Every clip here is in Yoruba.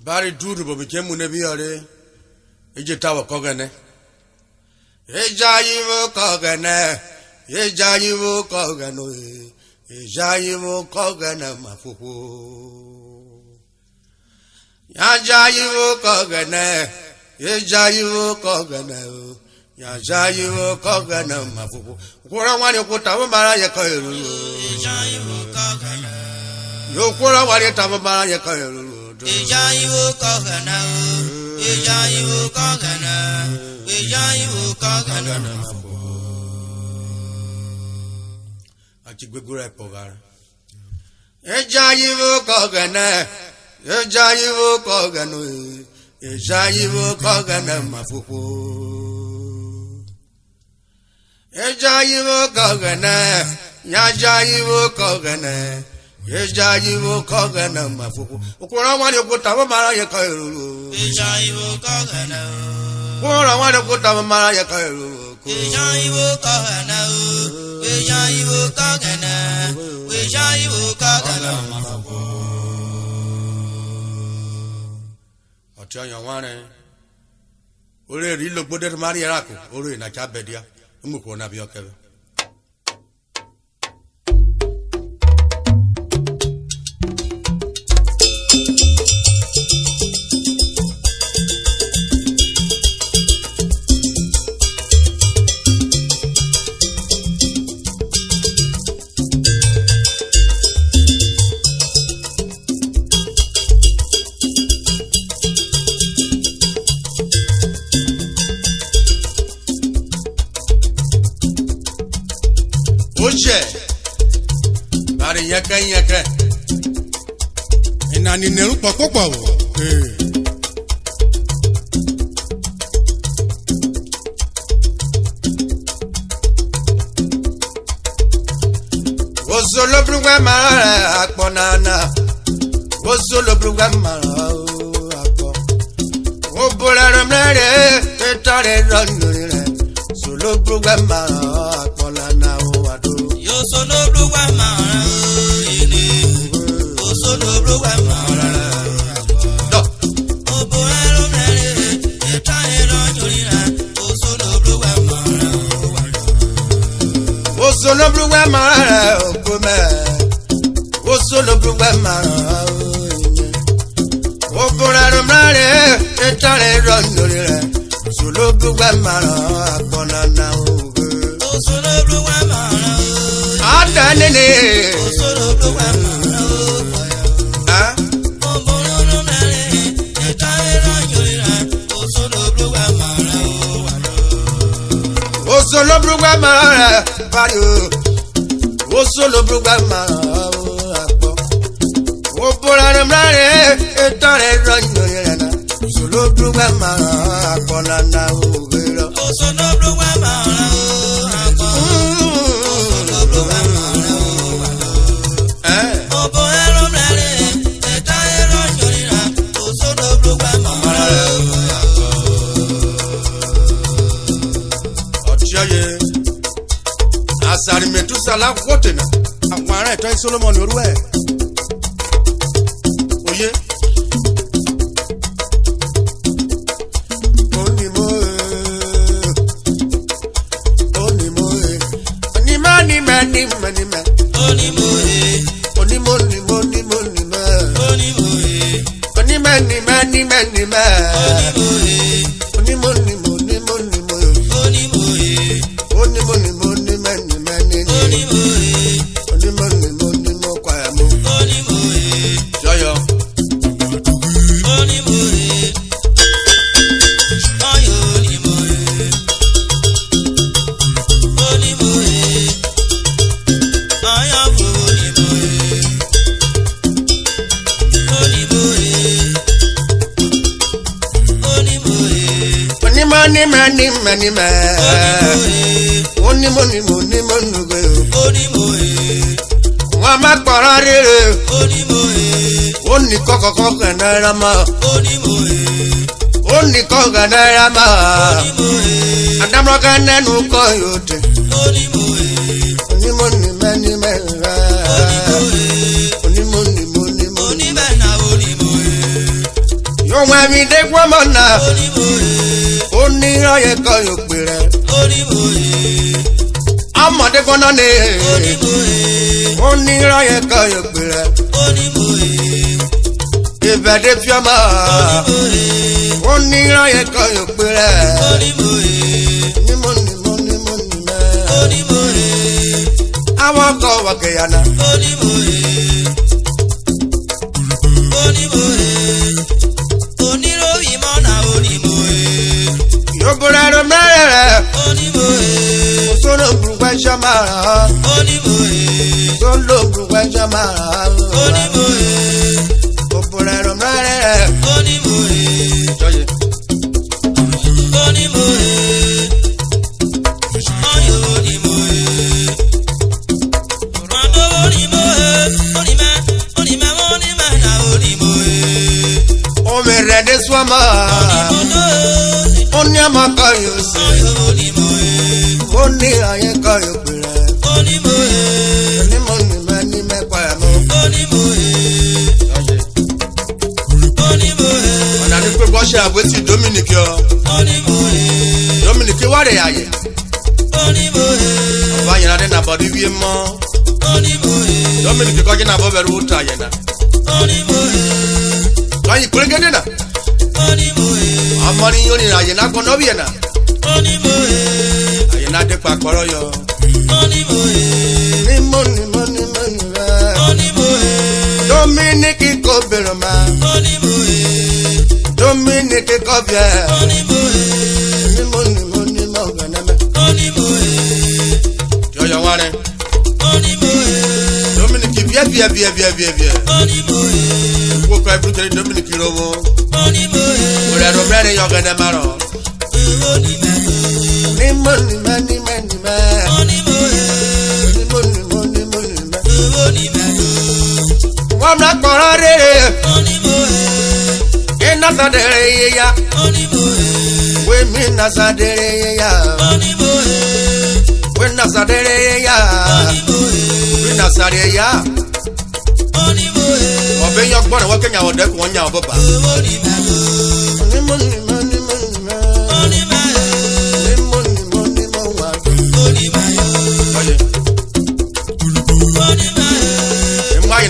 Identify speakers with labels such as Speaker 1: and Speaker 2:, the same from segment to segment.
Speaker 1: Bari Urhobo became Munebiare, Ejitawa Cogane. Ejayivo Cogane, Ejayivo Cogano, Ejayivo Cogana Mafufu. Yajayivo Cogane, Ejayivo Cogano, Yajayivo Cogana Mafufu. Kurawani Kutavamara Yakairu, Ejayivo Cogana. Yokura Waritamara Yakairu.
Speaker 2: Ejayivo Cogana, Ejayivo Cogana, Ejayivo Cogana.
Speaker 1: Achigwegura Pogara. Ejayivo Cogana, Ejayivo Cogano, Ejayivo Cogana Mafufu. Ejayivo Cogana, Yajayivo Cogana. Ejayivo Cogana Mafufu. Okoro wani okutama mara yakairu.
Speaker 2: Ejayivo Cogana.
Speaker 1: Okoro wani okutama mara yakairu.
Speaker 2: Ejayivo Cogana. Ejayivo Cogana. Ejayivo Cogana Mafufu.
Speaker 1: Otianya wane. Ore rilo bode mari yarako. Ore na chabedia. Umuko na biokebe. Oje, bari yaka. Ina ni neru popopo o. Osolo brugwa mara akponana. Osolo brugwa mara akpo. Obora mrere etare ranure. Solo brugwa mara akponana o.
Speaker 2: Yo solo brugwa mara ene. O solo brugwa mara. O boero mrere etare ranure. O solo brugwa mara.
Speaker 1: O solo brugwa mara okome. O solo brugwa mara. O boero mrere etare ranure. Solo brugwa mara akponana o.
Speaker 2: O solo brugwa mara.
Speaker 1: Adanene.
Speaker 2: O solo brugwa mara.
Speaker 1: Ah?
Speaker 2: O boero mrere etare ranure. O solo brugwa mara.
Speaker 1: O solo brugwa mara vario. O solo brugwa mara akpo. O bola mrare etare ranure na. Solo brugwa mara akpona na overo.
Speaker 2: O solo brugwa mara akpo. O solo brugwa mara. O boero mrare etare ranure. O solo brugwa mara.
Speaker 1: Otiaye. Asari metusala kwotena. Akwara eto Solomon oruwe. Oye. Onime. Wama parare. Oni koko ganarama. Oni koko ganarama. Adamro gananu koyote. Oni mani mera. Oni ohun ẹ̀mí dé gbọ́mọ̀ náà ó ní ọyẹ kan yóò pè rẹ̀ ọmọdé gbọ́nà ni ó ní ọyẹ kan yóò pè rẹ̀ ìbẹ̀dẹ̀ fiọ́mọ̀ ó ní ọyẹ kan yóò pè rẹ̀ nímọ̀ àwọn kan wà kẹyànà.
Speaker 2: oníròyìn mọ́nà onímọ̀ẹ́.
Speaker 1: yóbùrẹ́ ló mẹ́rẹ̀ rẹ̀. sólò burúkú ẹ̀ṣọ́ máa rà á. sólò burúkú ẹ̀ṣọ́ máa rà á. yóbùrẹ́ ló mẹ́rẹ̀ rẹ̀. Swama oni amaka yose oni aye ka yopere oni mani me kwa mo ona ni pe bo se aboti Dominic yo Dominic wa re aye ba yin ade na body wie mo Dominic ko je na bo beru uta ye na ayi kuregede na amani yoni na yena kono biena ayena de pakoro yo ni moni Dominic ko beroma Dominic ko bia ni moni mo ganame yo yo ware Dominic bia wo ko ibru tere Dominic rowo ora do brere yo gana maro ni moni wa na korare ina sadere ya we mi na sadere ya we na sadere ya we na sadere ya obe yo gboro wo kenya ode ko nya oboba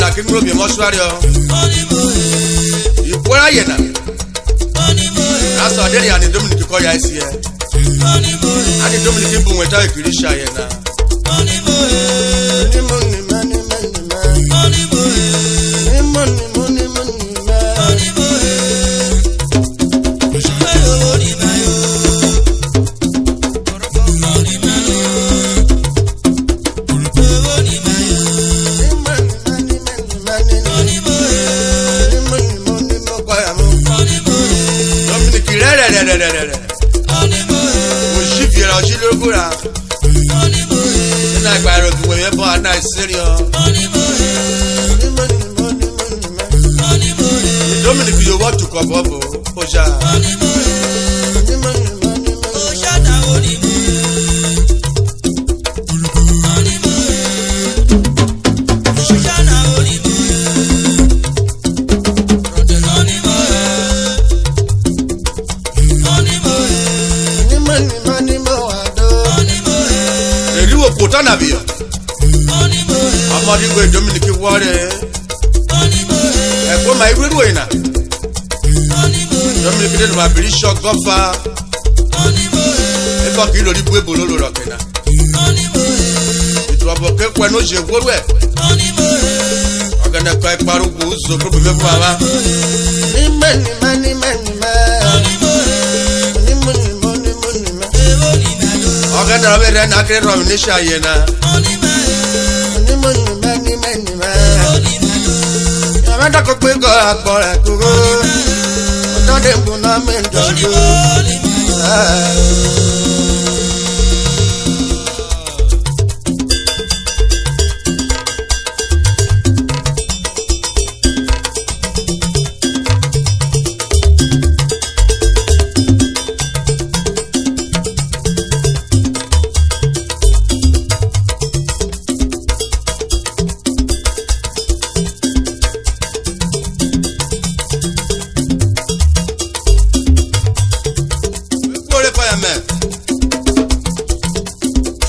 Speaker 1: na kinro bi moshuari o ipora yena aso adere ya ni Dominic ko ya isi e ani Dominic bu nweta ekirisha yena Dominic you want to come up oja eriwo potana biyo amadi go Dominic wore ekwo ma irudu ina Dominic de ma biri shock gofa eko ki lori bu ebolo lo rokena itu abo ke kwa no je woru e ogana kai paru bu zo ko be bu ala ni mani ogana be re na kre ro ni sha yena ni mani amanda ko pe ko akore ko de buna mendo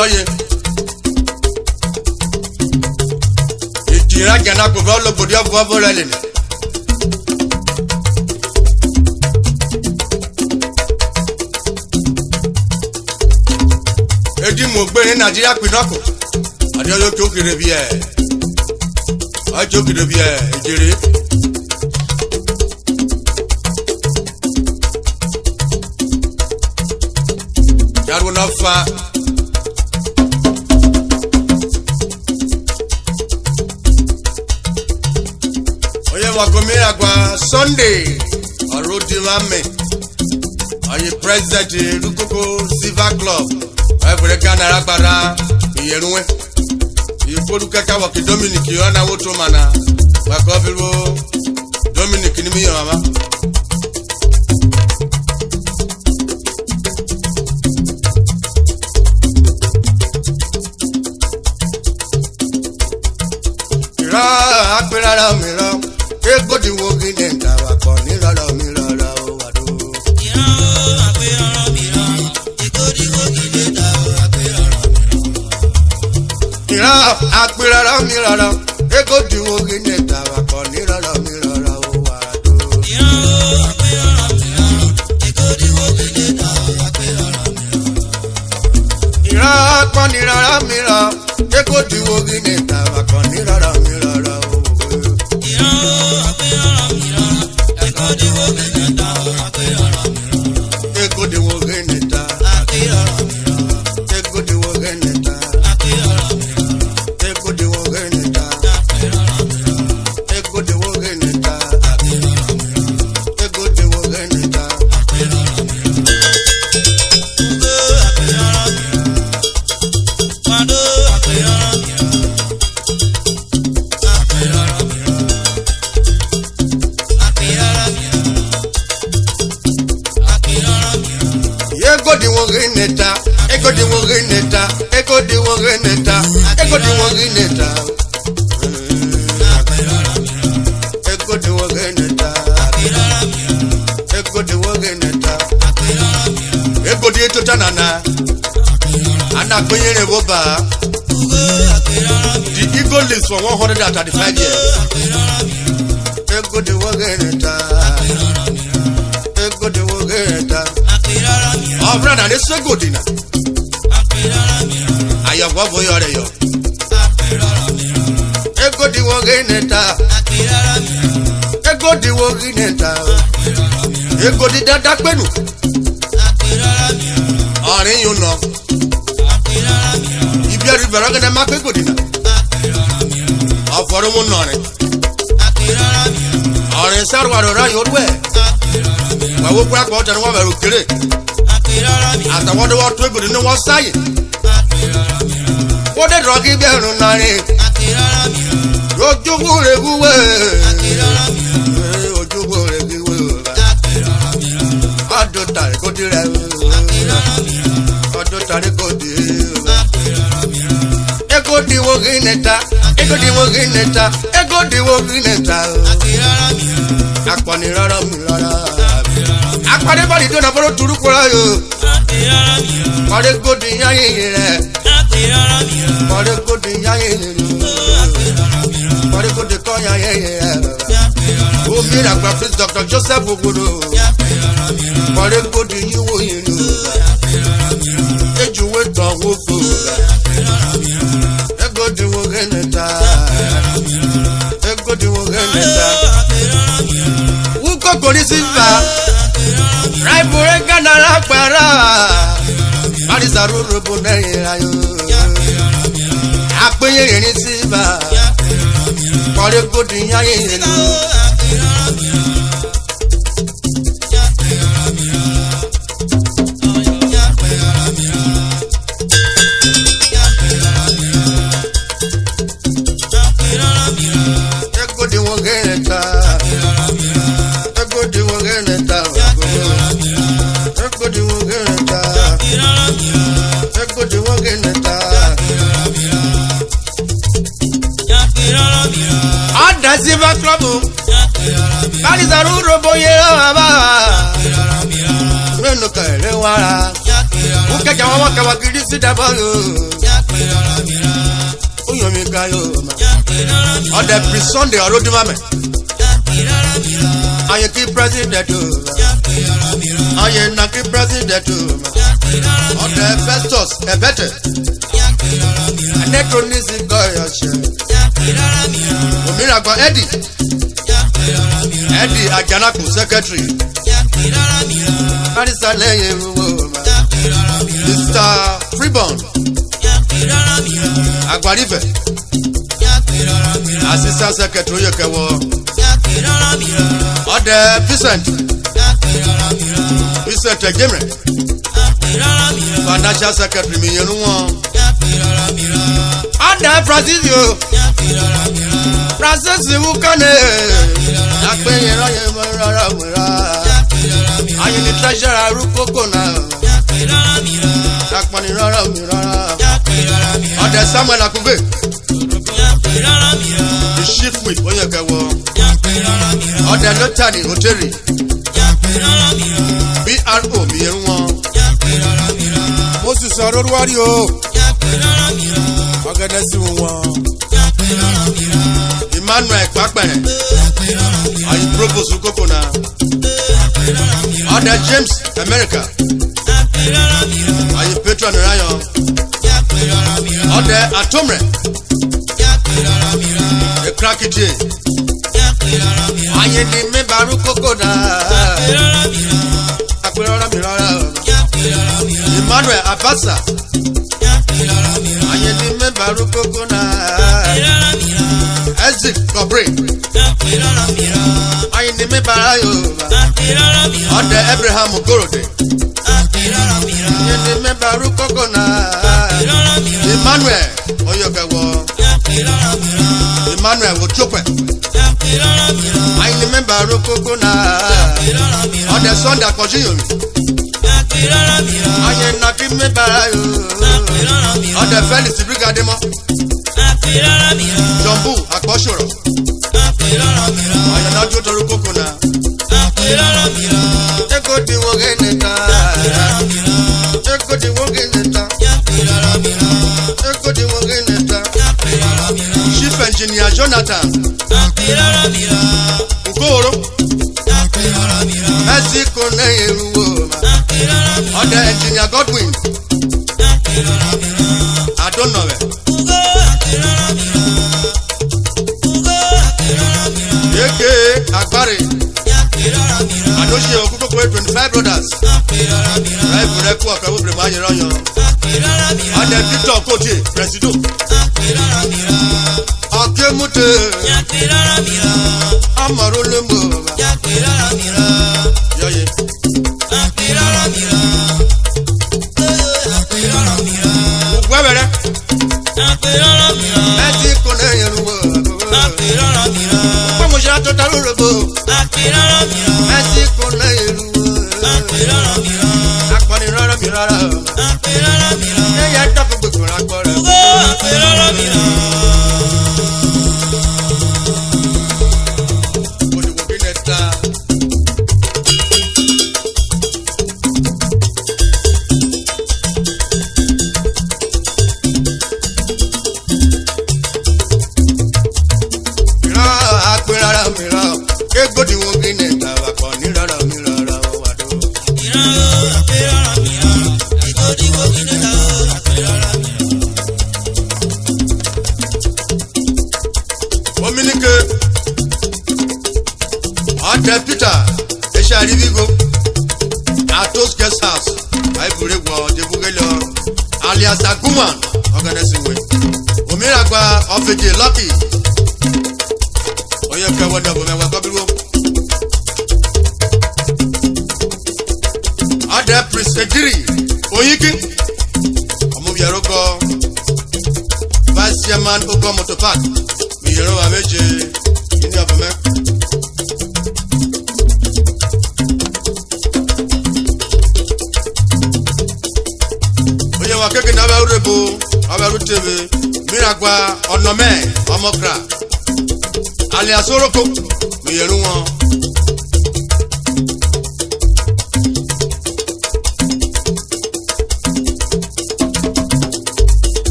Speaker 1: Oye. Ìtìrá jẹ̀nà kò fẹ́ lọ́gbọ̀dì ọ̀fọ̀ ọ̀fọ̀ rẹ̀ lè ní. Edi mo gbé ní Nàìjíríà pinọ́kù. Adé yóò tó kiri bí ẹ̀. Ọ̀ tó kiri bí ẹ̀ ìjèrè. Yàrá náà fa. Wakomi agwa Sunday Arodi Mame Aye President Lukoko Silver Club Every Ghana Ragbara Iyerunwe Ipolukeka waki Dominic Yona Woto Mana Wakobiro Dominic Nimi Mama Ira Akpirara Mira Ego di wo gine ndawa ko ni rara mi rara o wado.
Speaker 2: Ìran àpè ọ̀rọ̀ mìíràn, ego di wo gine ndawa àpè ọ̀rọ̀ mìíràn.
Speaker 1: Ìran àpè rara mi rara, ego di wo gine ndawa ko ni rara mi rara o wado.
Speaker 2: Ìran àpè ọ̀rọ̀ mìíràn, ego di wo gine ndawa àpè ọ̀rọ̀ mìíràn.
Speaker 1: Ìran àpè ni rara mi rara, ego di wo gine ndawa ko ni rara mi rara o. Ego de wo geneta, ego de wo geneta, ego de wo geneta, ego de wo geneta, ego de wo geneta, ego de wo geneta. Ego di wo geneta, ego di wo geneta, ego di wo geneta, ego di wo geneta. Ego di wo geneta, ego di wo geneta. Ego di eto tanana, ana kwenyere boba. The eagle lives for 135 years. Ego di wo geneta, ego di wo geneta. Oh brother, this is good enough. I have what for your yo. Ego di wo geneta. Ego di wo geneta. Ego di dada penu. Orin you know. If you are very good, make good enough. Aforo mo nore. Orin sarwa ro ra yo we. Wa wo pra ko tan wa be ro kere. Àtàwọn ọdún wọn tó ìgbòdì ní wọ́n sáyè. Wọ́n dé dọ̀gí bí ẹ̀rùn náà ni. Ojúbú rẹ̀ wúwẹ̀. Ojúbú rẹ̀ wúwẹ̀. Ọdún tàrí kò di rẹ̀. Ọdún tàrí kò di rẹ̀. Ego di wo gí nẹta. Ego di wo gí nẹta. Ego di wo gí nẹta. Akpọ̀ni rárá mi rárá. Akpọ̀ni bọ́ọ̀lì tó nà bọ́ọ̀lù turu kura yo. Kọ́lé gòdì yáyé rẹ̀. Kọ́lé gòdì yáyé rẹ̀. Kọ́lé gòdì kọ́ yáyé rẹ̀. Omi ràgbà Prince Dr. Joseph Ogodo. Kọ́lé gòdì yíwò yìí lò. Ejúwe tán wó fò. Egodi wo gẹ́nẹ̀ta. Egodi wo gẹ́nẹ̀ta. Wúkọ́ kò ní sífà. Raibure Ghana lápẹ̀rẹ̀. Marisa Urhobo lẹ́yìn ayò. Àpéyé rẹ̀ ní sífà. Kọ́lé gòdì yáyé rẹ̀ lò. Silver Club, Marisa Urhobo ye baba. Menu kere wara, ukeja àwọn kàwákiri sí dábọ̀ yóò. ó yàn mí ká yóò ma. ọ̀dẹ̀ pri sunday ọ̀rọ̀dún mamẹ̀. ayé kí president o. ayé nà kí president o. ọ̀dẹ̀ festus ẹ̀bẹ̀tẹ̀. anachronism kọ́ ẹ̀yọ̀ ṣe. òmìnira gba eddie. eddie ajanaku secretary. barista lẹ́yìn owó ma. mr freeborn. agbarife. assistant secretary oyèkẹwọ. ọ̀dẹ̀ vincent. vincent ejemre. financial secretary mi yẹnu wọn. ọ̀dẹ̀ francis yo. francis wukane. àpéyìn ráyè mọ́ rárá wẹ̀rá. ayé ni treasurer arúgbókò náà. àpọ̀nì rárá mi rárá. ọ̀dẹ̀ samuel akunbe. the chief whip oyèkẹwọ. ọ̀dẹ̀ lotani hoteri. bro mi yẹn wọn. mo sì sọ lórí o. ọ̀gẹ̀dẹ̀ sí wọn. emmanuel pápẹ̀rẹ̀. ayi provost koko na. ọ̀dẹ̀ james america. ayi patron rayon. ọ̀dẹ̀ atomre. ekrakije. ayi ni mẹ́bàárù koko na. apẹ̀rẹ̀ mi rárá. emmanuel abasa. ayi ni mẹ́bàárù koko na. Isaac Cobre. ayi ni mẹ́bàárà yorùbá. ọ̀dẹ̀ abraham ogorode. ayi ni mẹ́bàárù koko na. emmanuel oyèkẹwọ. emmanuel ochope. ayi ni mẹ́bàárù koko na. ọ̀dẹ̀ sunday akọ̀ṣíyòmí. ayi na kí mẹ́bàárà yorùbá. ọ̀dẹ̀ felix brigademo. jọ̀mbù àkọ́ṣọ̀rọ̀. àyànná jó torí kókó na. eko di wọ́n gẹ́nẹ̀ ta. eko di wọ́n gẹ́nẹ̀ ta. eko di wọ́n gẹ́nẹ̀ ta. chief engineer jonathan. Okoro. mexico nẹ́yìn ruwo ma. ọ̀dẹ̀ engineer godwin. adonore. yeke agbare. àdóṣe òkúkókó 25 brothers. láìpù rẹ kú ọ̀kẹ́ wọ́pẹ̀rẹ̀ máa yẹra yan. ọ̀dẹ̀ victor kote presido. ọ̀kẹ́mùtè. amọ̀rọ̀ lẹ́mọ̀. yọ̀yẹ̀. wẹ́wẹ̀rẹ́. ẹtí kò náà yẹn lu wọ́. pọ́nmùsá tó ta lórúkọ. ẹtí kò náà yẹn lu wọ́. akọni rárá mi rárá. ẹyẹ dọ́kọ̀ gbogbo rà gbọ́ rẹ̀. olùwò bí lẹ ta. Egodi wo gine ta wa ko ni rara mi rara wa do. Egodi wo gine ta wa ko rara mi. Ominike. Ade Peter e sha ri bigo. Atos guest house. Ai bure gbo de bugelo. Alias Aguman organizing way. Omira gba ofeje lucky. Oye ka wada bo me wa kobiwo. Ade Prisegiri Oyiki. Omo bi eroko. Vice chairman Ogo Motor Park. Mi yero wa meje ni obo me. Oye wa keke na ba urebo, aba rutebe. Miragba Onime Omokra. Alias Oroko mi yẹ̀rù wọn.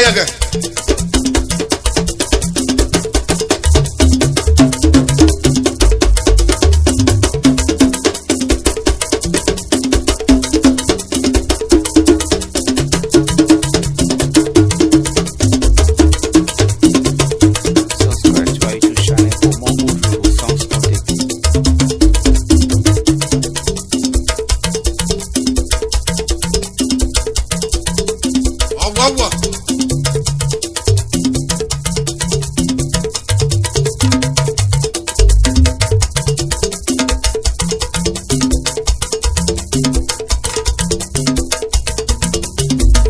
Speaker 1: yaga.
Speaker 3: Subscribe to our YouTube channel for more Urhobo songs content.
Speaker 1: Ọwọ́wọ́.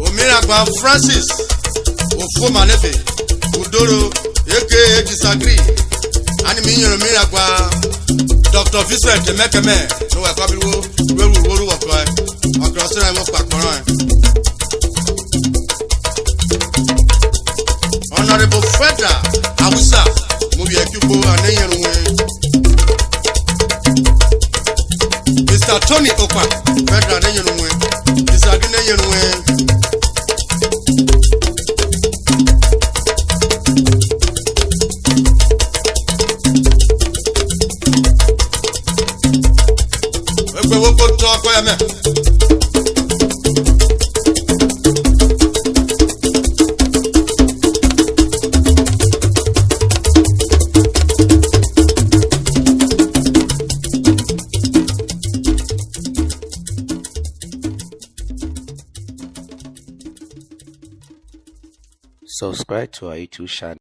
Speaker 1: Omiragba Francis Ofomanefe Udoro aka Disagree animi nyere Omiragba Dr. Vincent Emekeme no wa kwabiwo weru woko e akrosira mo pakoro e Honorable Fredda Awusa mo bi ekubo aneyenwe Mr. Tony Okwa Fredda aneyenwe Disagree aneyenwe Egbe wo ko to ko ya me
Speaker 3: Subscribe to our YouTube channel.